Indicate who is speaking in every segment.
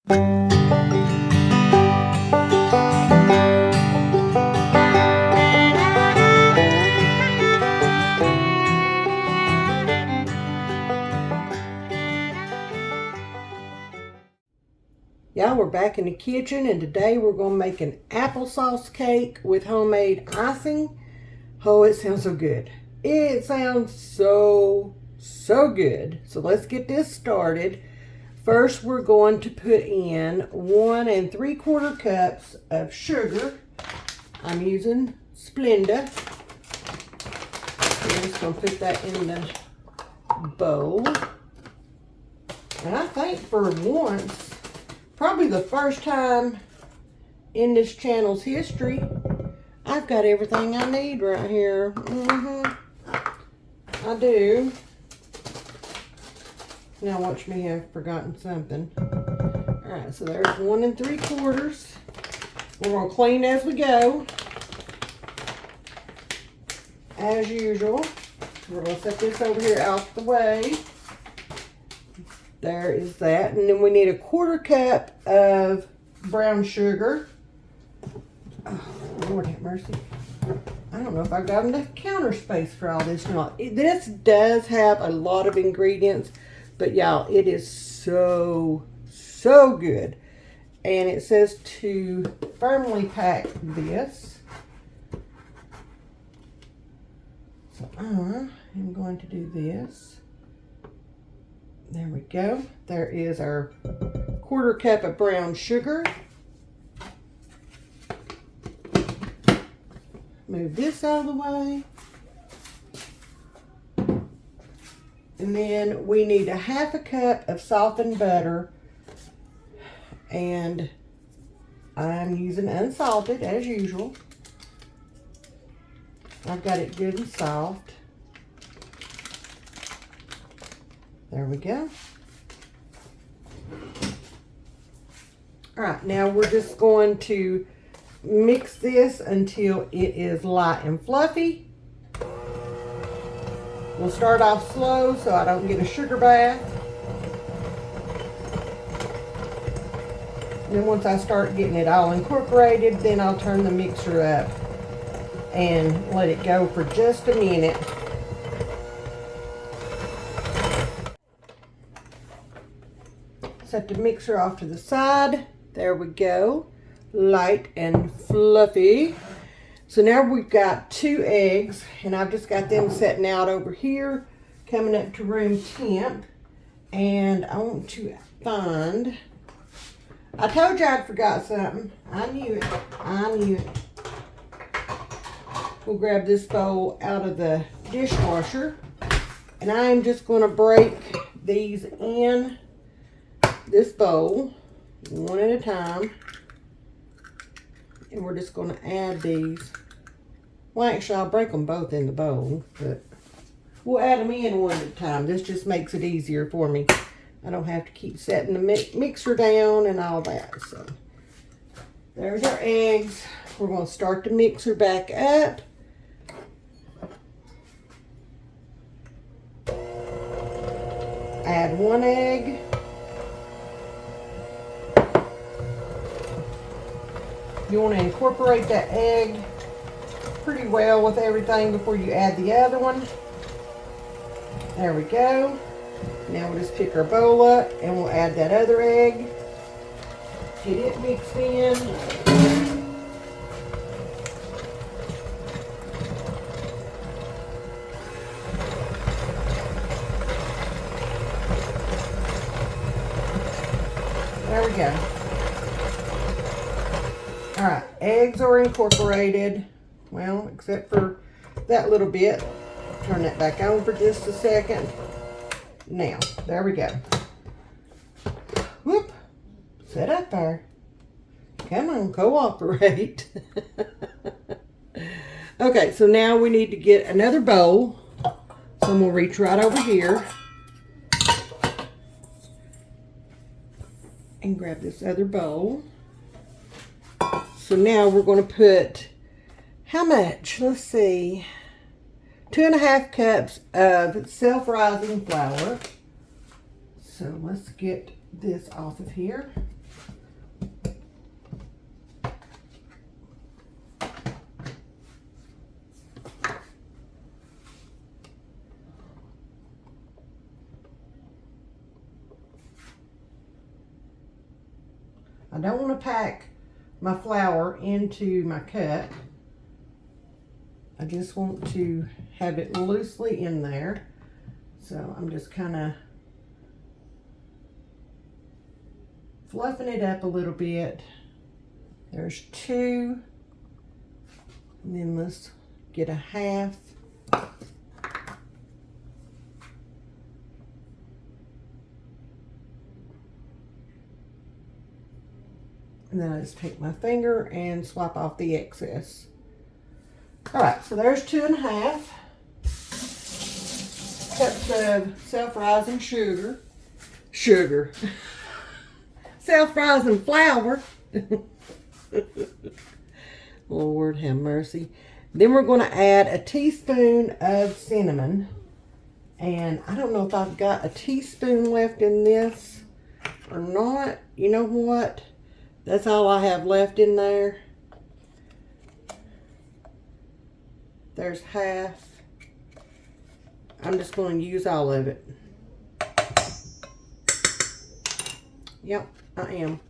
Speaker 1: Y'all, we're back in the kitchen, and today we're going to make an applesauce cake with homemade icing. Oh, it sounds so good. It sounds so good. So let's get this started. First, we're going to put in 1 3/4 cups of sugar. I'm using Splenda. I'm just going to put that in the bowl. And I think for once, probably the first time in this channel's history, I've got everything I need right here. I do. Now watch me have forgotten something. Alright, so there's 1 3/4. We're going to clean as we go. As usual. We're going to set this over here out the way. There is that. And then we need 1/4 cup of brown sugar. Oh, Lord have mercy. I don't know if I've got enough counter space for all this or not. This does have a lot of ingredients, but y'all, it is so good. And it says to firmly pack this. So I'm going to do this. There we go. There is our 1/4 cup of brown sugar. Move this out of the way. And then we need 1/2 cup of softened butter. And I'm using unsalted as usual. I've got it good and soft. There we go. All right, now we're just going to mix this until it is light and fluffy. We'll start off slow so I don't get a sugar bath. And then once I start getting it all incorporated, then I'll turn the mixer up and let it go for just a minute. Set the mixer off to the side. There we go. Light and fluffy. So now we've got 2 eggs, and I've just got them setting out over here, coming up to room temp. And I want to find, I told you I'd forgot something. I knew it. We'll grab this bowl out of the dishwasher, and I'm just going to break these in this bowl one at a time, and we're just going to add these. Well, actually, I'll break them both in the bowl, but we'll add them in one at a time. This just makes it easier for me. I don't have to keep setting the mixer down and all that. So there's our eggs. We're going to start the mixer back up. Add 1 egg. You want to incorporate that egg pretty well with everything before you add the other one. There we go. Now we'll just pick our bowl up and we'll add that other egg. Get it mixed in. There we go. All right, eggs are incorporated. Well, except for that little bit. Turn that back on for just a second. Now, there we go. Whoop. Set up there. Come on, cooperate. Okay, so now we need to get another bowl. So we'll reach right over here and grab this other bowl. So now we're going to put, how much? Let's see. 2.5 cups of self-rising flour. So let's get this off of here. I don't want to pack my flour into my cup. I just want to have it loosely in there. So I'm just kind of fluffing it up a little bit. There's 2. And then let's get a half. And then I just take my finger and swap off the excess. All right, so there's 2.5 cups of self-rising sugar. Self-rising flour. Lord have mercy. Then we're going to add a teaspoon of cinnamon. And I don't know if I've got a teaspoon left in this or not. You know what? That's all I have left in there. There's half. I'm just going to use all of it. Yep, I am.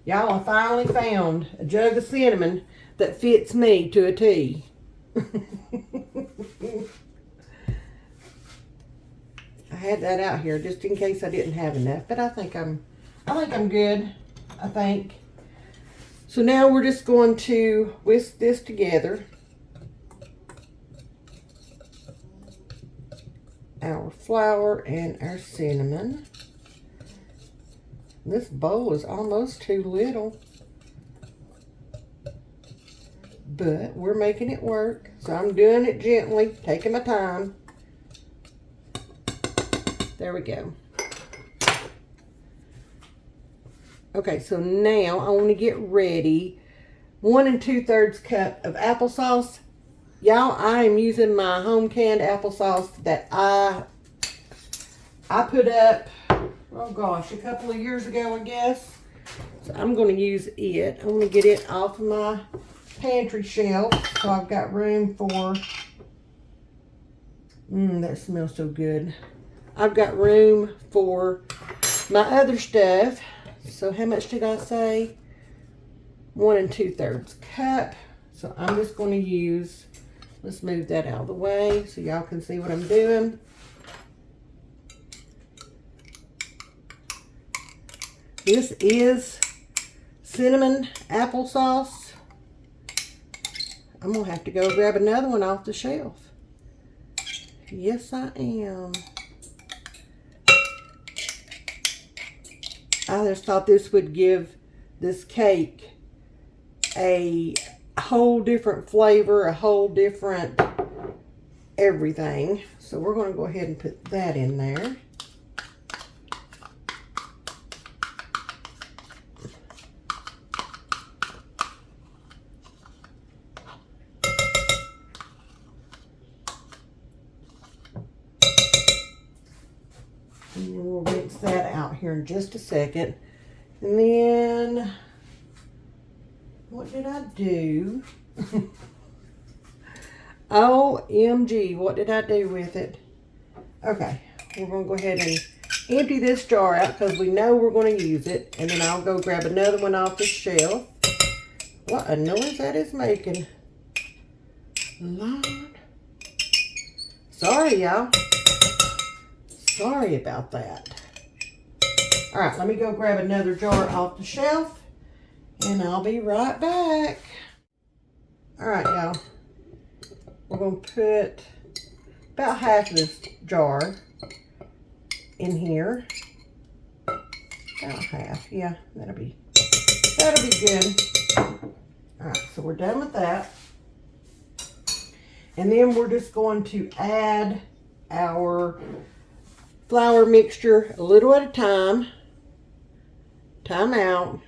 Speaker 1: Y'all, I finally found a jug of cinnamon that fits me to a T. I had that out here just in case I didn't have enough, but I think I'm good. I think. So now we're just going to whisk this together. Our flour and our cinnamon. This bowl is almost too little, but we're making it work. So I'm doing it gently, taking my time. There we go. Okay, so now I want to get ready. 1 2/3 cup of applesauce. Y'all, I am using my home canned applesauce that I put up, oh gosh, a couple of years ago, I guess. So I'm going to use it. I'm going to get it off of my pantry shelf. So I've got room for, that smells so good. I've got room for my other stuff. So how much did I say? 1 2/3 cup. So I'm just going to use, let's move that out of the way so y'all can see what I'm doing. This is cinnamon applesauce. I'm going to have to go grab another one off the shelf. Yes, I am. I just thought this would give this cake a whole different flavor, a whole different everything. So we're going to go ahead and put that in there. And then we'll rinse that out here in just a second. And then, what did I do? OMG, what did I do with it? Okay, we're going to go ahead and empty this jar out because we know we're going to use it. And then I'll go grab another one off the shelf. What a noise that is making. Lord. Sorry, y'all. Sorry about that. All right, let me go grab another jar off the shelf and I'll be right back. All right, y'all. We're going to put about half of this jar in here. About half, yeah, that'll be good. All right, so we're done with that. And then we're just going to add our flour mixture a little at a time. Time out.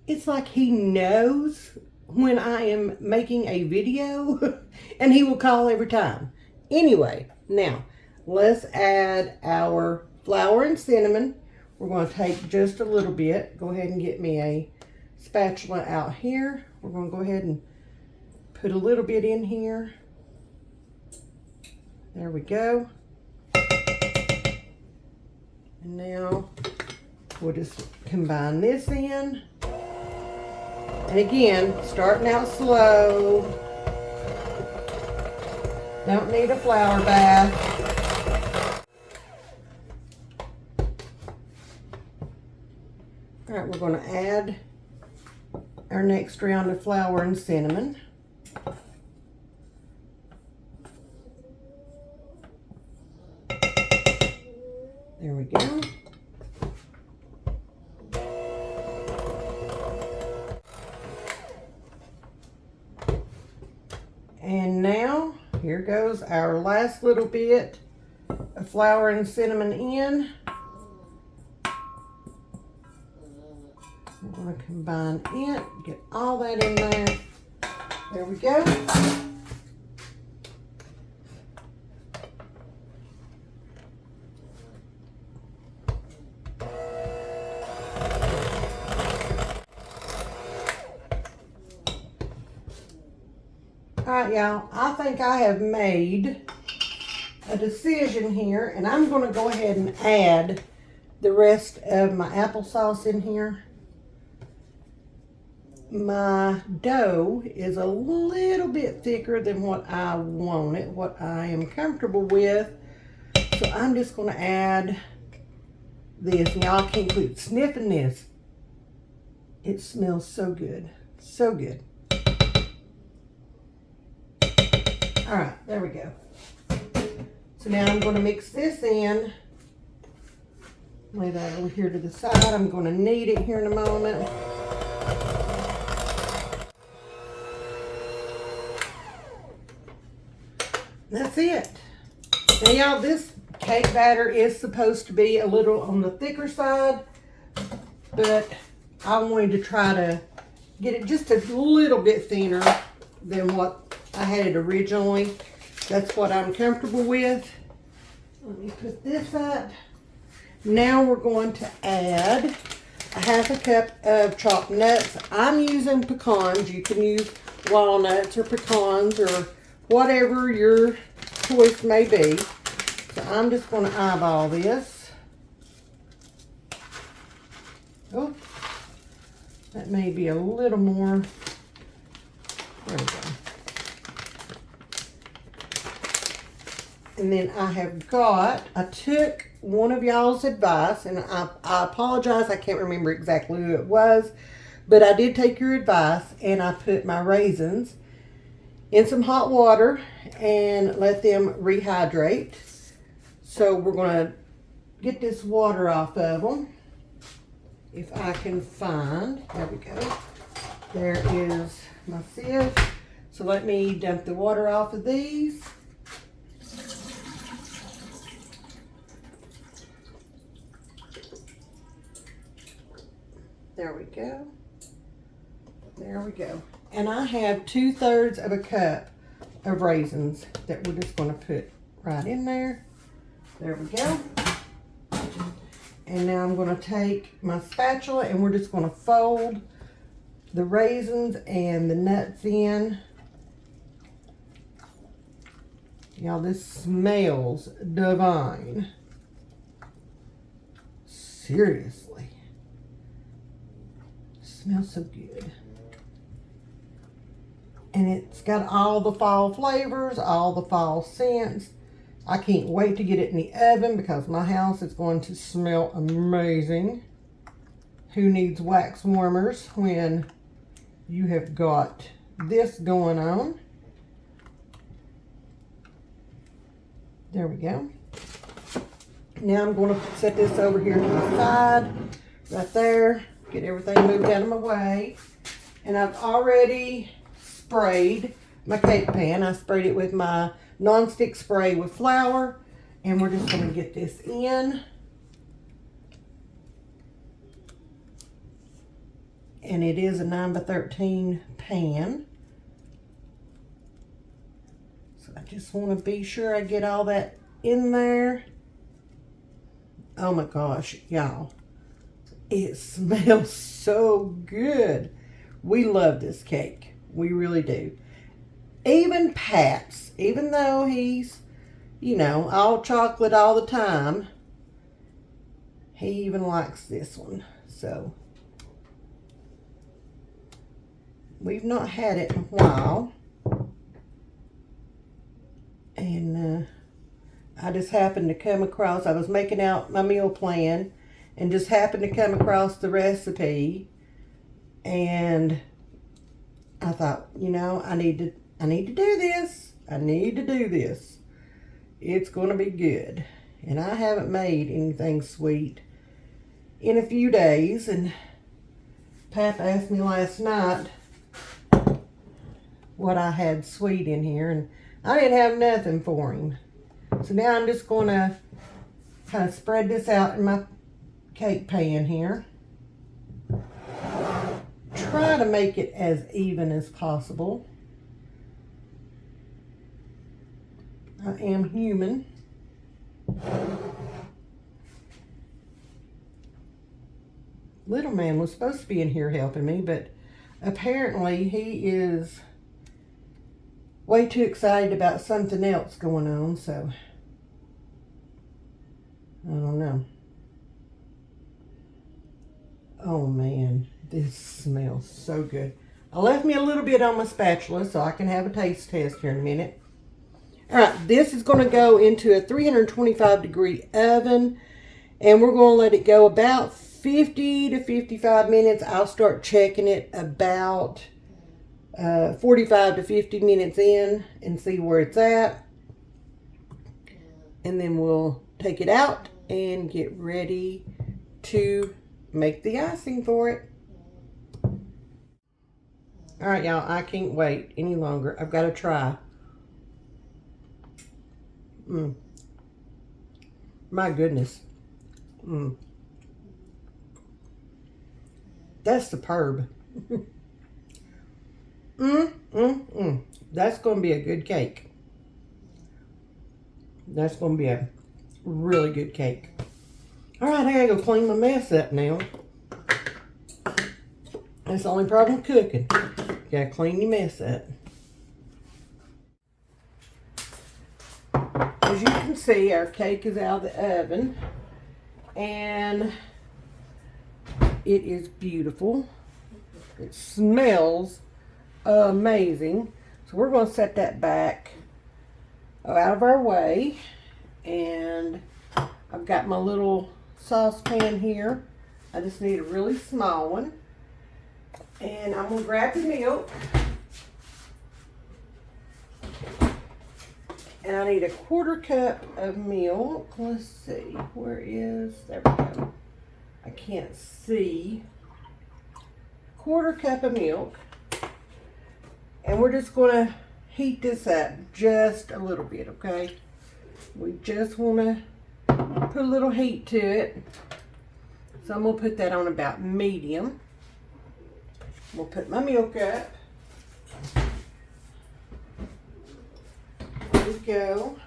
Speaker 1: It's like he knows when I am making a video and he will call every time. Anyway, now let's add our flour and cinnamon. We're going to take just a little bit. Go ahead and get me a spatula out here. We're going to go ahead and put a little bit in here. There we go. And now we'll just combine this in. And again, starting out slow. Don't need a flour bath. All right, we're going to add our next round of flour and cinnamon. There we go. And now, here goes our last little bit of flour and cinnamon in. We're going to combine it, get all that in there. There we go. Alright, y'all, I think I have made a decision here, and I'm going to go ahead and add the rest of my applesauce in here. My dough is a little bit thicker than what I want it, what I am comfortable with. So I'm just going to add this. And y'all can't quit sniffing this. It smells so good. So good. All right, there we go. So now I'm going to mix this in. Lay that over here to the side. I'm going to knead it here in a moment. That's it. Now y'all, this cake batter is supposed to be a little on the thicker side, but I wanted to try to get it just a little bit thinner than what I had it originally. That's what I'm comfortable with. Let me put this up. Now we're going to add a half a cup of chopped nuts. I'm using pecans. You can use walnuts or pecans or whatever your choice may be. So I'm just going to eyeball this. Oh, that may be a little more. There we go. And then I took one of y'all's advice, and I apologize, I can't remember exactly who it was, but I did take your advice, and I put my raisins in some hot water and let them rehydrate. So we're going to get this water off of them. If I can find, there we go. There is my sieve. So let me dump the water off of these. There we go. There we go. And I have 2/3 of a cup of raisins that we're just going to put right in there. There we go. And now I'm going to take my spatula and we're just going to fold the raisins and the nuts in. Y'all, this smells divine. Seriously. Smells so good. And it's got all the fall flavors, all the fall scents. I can't wait to get it in the oven because my house is going to smell amazing. Who needs wax warmers when you have got this going on? There we go. Now I'm going to set this over here to the side, right there. Get everything moved out of my way. And I've already sprayed my cake pan. I sprayed it with my nonstick spray with flour. And we're just going to get this in. And it is a 9x13 pan. So I just want to be sure I get all that in there. Oh my gosh, y'all. It smells so good. We love this cake. We really do. Even Pat's, even though he's, you know, all chocolate all the time, he even likes this one. So, we've not had it in a while. And I just happened to come across, I was making out my meal plan and just happened to come across the recipe, and I thought, you know, I need to do this. I need to do this. It's going to be good. And I haven't made anything sweet in a few days, and Papa asked me last night what I had sweet in here, and I didn't have nothing for him. So now I'm just going to kind of spread this out in my cake pan here. Try to make it as even as possible. I am human. Little man was supposed to be in here helping me, but apparently he is way too excited about something else going on, so I don't know. Oh man, this smells so good. I left me a little bit on my spatula so I can have a taste test here in a minute. All right, this is going to go into a 325-degree oven, and we're going to let it go about 50 to 55 minutes. I'll start checking it about 45 to 50 minutes in and see where it's at. And then we'll take it out and get ready to make the icing for it. All right, y'all, I can't wait any longer. I've got to try. My goodness. That's superb. That's going to be a good cake. That's going to be a really good cake. All right, I gotta go clean my mess up now. That's the only problem with cooking. You gotta clean your mess up. As you can see, our cake is out of the oven, and it is beautiful. It smells amazing. So we're going to set that back out of our way, and I've got my little saucepan here. I just need a really small one, and I'm going to grab the milk, and I need a 1/4 cup of milk. Let's see, there we go. I can't see. 1/4 cup of milk. And we're just going to heat this up just a little bit, okay? We just want to put a little heat to it. So I'm going to put that on about medium. We'll put my milk up. There we go.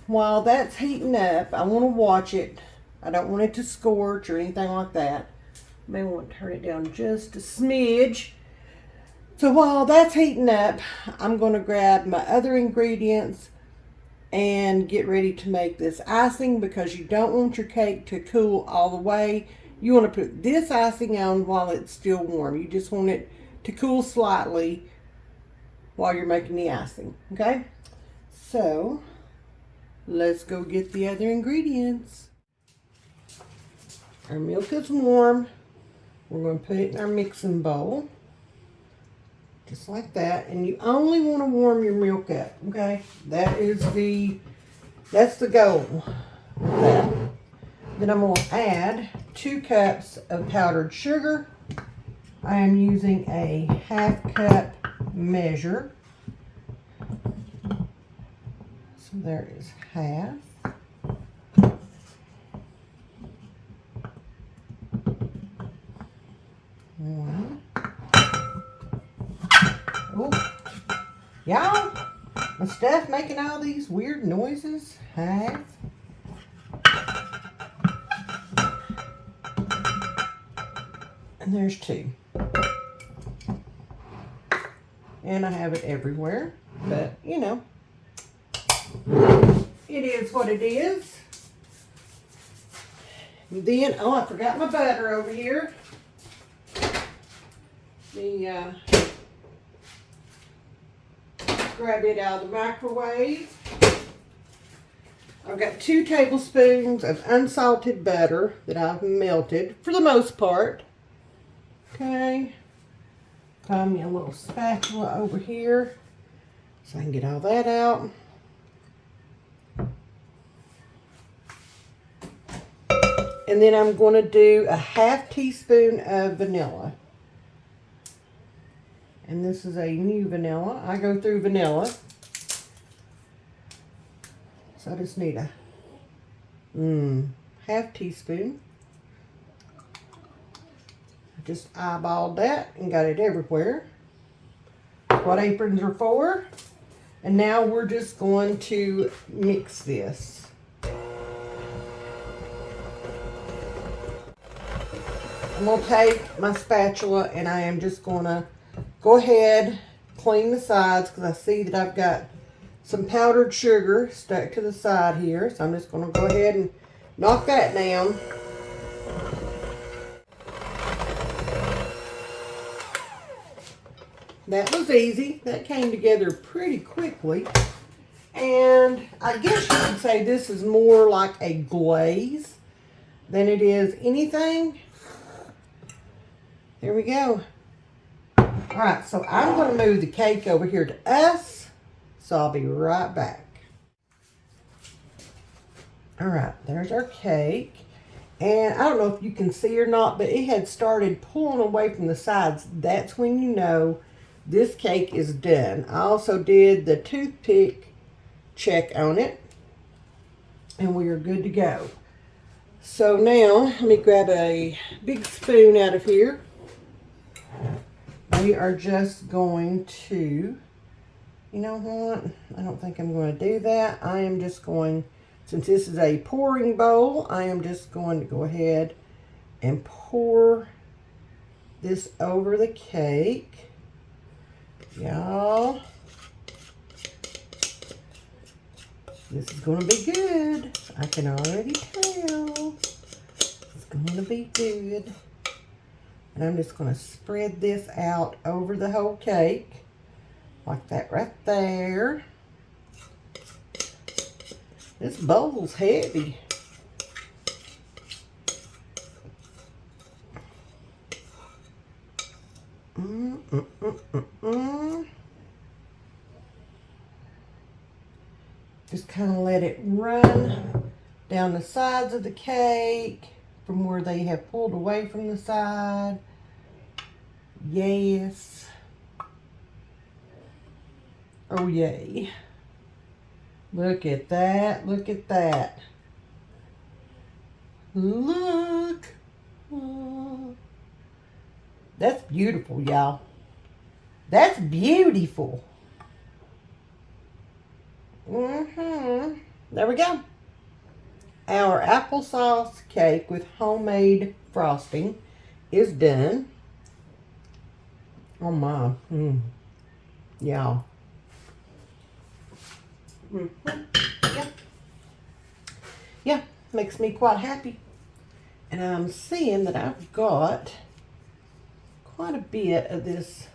Speaker 1: While that's heating up, I want to watch it. I don't want it to scorch or anything like that. May want to turn it down just a smidge. So while that's heating up, I'm going to grab my other ingredients and get ready to make this icing, because you don't want your cake to cool all the way. You want to put this icing on while it's still warm. You just want it to cool slightly while you're making the icing, okay? So let's go get the other ingredients. Our milk is warm. We're going to put it in our mixing bowl. Just like that. And you only want to warm your milk up, okay? That's the goal with that. Then I'm going to add 2 cups of powdered sugar. I am using a 1/2 cup measure. So there is half. One. Oh, y'all, my stuff making all these weird noises. Half. And there's 2. And I have it everywhere, but you know, it is what it is. And then, oh, I forgot my butter over here. The grab it out of the microwave. I've got 2 tablespoons of unsalted butter that I've melted for the most part. Okay. Got me a little spatula over here so I can get all that out. And then I'm going to do a 1/2 teaspoon of vanilla. And this is a new vanilla. I go through vanilla. So I just need a 1/2 teaspoon. I just eyeballed that and got it everywhere. That's what aprons are for. And now we're just going to mix this. I'm going to take my spatula and I am just going to go ahead, clean the sides because I see that I've got some powdered sugar stuck to the side here. So I'm just going to go ahead and knock that down. That was easy. That came together pretty quickly. And I guess you could say this is more like a glaze than it is anything. There we go. Alright, so I'm going to move the cake over here to us. So I'll be right back. Alright, there's our cake. And I don't know if you can see or not, but it had started pulling away from the sides. That's when you know this cake is done. I also did the toothpick check on it. And we are good to go. So now, let me grab a big spoon out of here. We are just going to, you know what? I don't think I'm going to do that. I am just going, since this is a pouring bowl, I am just going to go ahead and pour this over the cake. Y'all, this is going to be good. I can already tell. It's going to be good. And I'm just going to spread this out over the whole cake. Like that right there. This bowl's heavy. Just kind of let it run down the sides of the cake from where they have pulled away from the side. Yes. Oh, yay. Look at that. Look at that. Look. Oh. That's beautiful, y'all. That's beautiful. There we go. Our applesauce cake with homemade frosting is done. Oh my. Y'all. Yeah, makes me quite happy. And I'm seeing that I've got quite a bit of this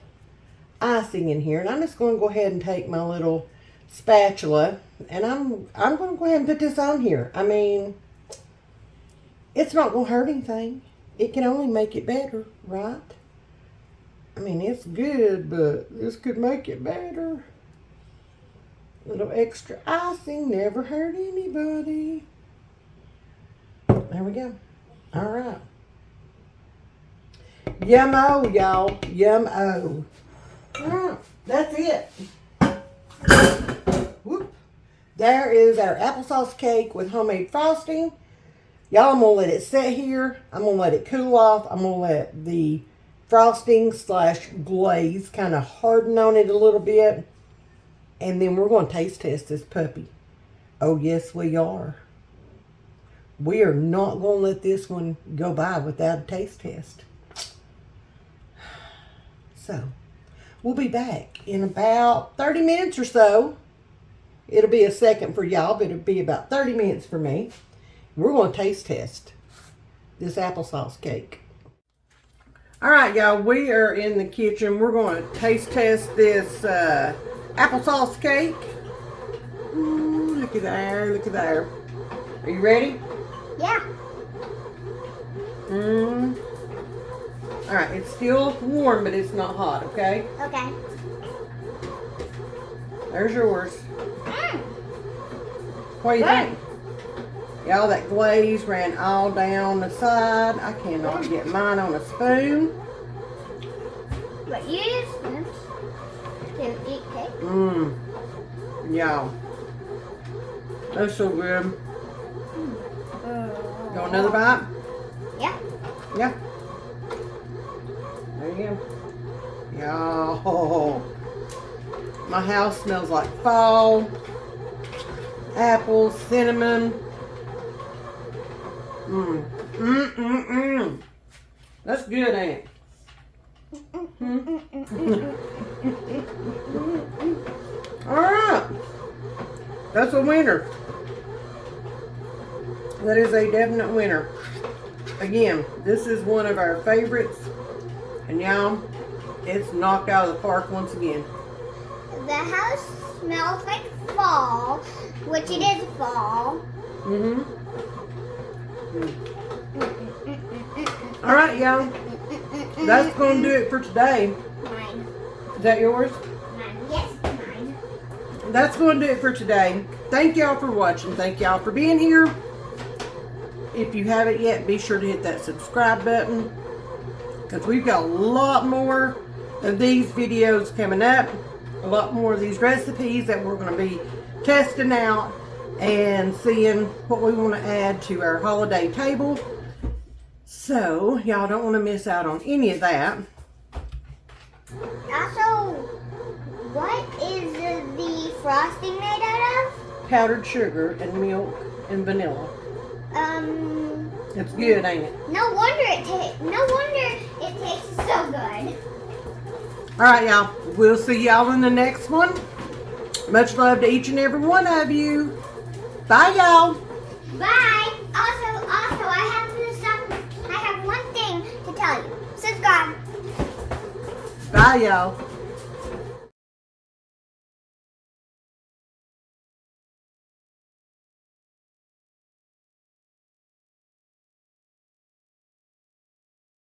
Speaker 1: icing in here. And I'm just going to go ahead and take my little spatula and I'm going to go ahead and put this on here. I mean, it's not going to hurt anything. It can only make it better, right? I mean, it's good, but this could make it better. A little extra icing never hurt anybody. There we go. All right. Yum-o, y'all. Yum-o. All right. That's it. Whoop. There is our applesauce cake with homemade frosting. Y'all, I'm going to let it sit here. I'm going to let it cool off. I'm going to let the frosting / glaze kind of harden on it a little bit. And then we're going to taste test this puppy. Oh, yes, we are. We are not going to let this one go by without a taste test. So, we'll be back in about 30 minutes or so. It'll be a second for y'all, but it'll be about 30 minutes for me. We're going to taste test this applesauce cake. All right, y'all, we are in the kitchen. We're going to taste test this applesauce cake. Ooh, look at there, look at there. Are you ready?
Speaker 2: Yeah.
Speaker 1: All right, it's still warm, but it's not hot, okay?
Speaker 2: Okay.
Speaker 1: There's yours.
Speaker 2: Mm.
Speaker 1: What do you
Speaker 2: Good.
Speaker 1: think? Y'all, that glaze ran all down the side. I cannot get mine on a spoon.
Speaker 2: But you use spoons to eat cake.
Speaker 1: Y'all. That's so good. You want another bite?
Speaker 2: Yeah.
Speaker 1: Yeah. There you go. Y'all. My house smells like fall. Apples, cinnamon. That's good, ain't it? Alright. That's a winner. That is a definite winner. Again, this is one of our favorites. And y'all, it's knocked out of the park once again.
Speaker 2: The house smells like fall, which it is fall.
Speaker 1: Alright, y'all. That's going to do it for today.
Speaker 2: Mine.
Speaker 1: Is that yours?
Speaker 2: Mine. Yes, mine.
Speaker 1: That's going to do it for today. Thank y'all for watching. Thank y'all for being here. If you haven't yet, be sure to hit that subscribe button, because we've got a lot more of these videos coming up. A lot more of these recipes that we're going to be testing out and seeing what we want to add to our holiday table. So, y'all don't want to miss out on any of that.
Speaker 2: Also, what is the frosting made out of?
Speaker 1: Powdered sugar and milk and vanilla.
Speaker 2: It's
Speaker 1: good, ain't it?
Speaker 2: No wonder it tastes so good.
Speaker 1: Alright, y'all. We'll see y'all in the next one. Much love to each and every one of you. Bye, y'all.
Speaker 2: Bye. Also, I have one thing to tell you. Subscribe.
Speaker 1: Bye, y'all.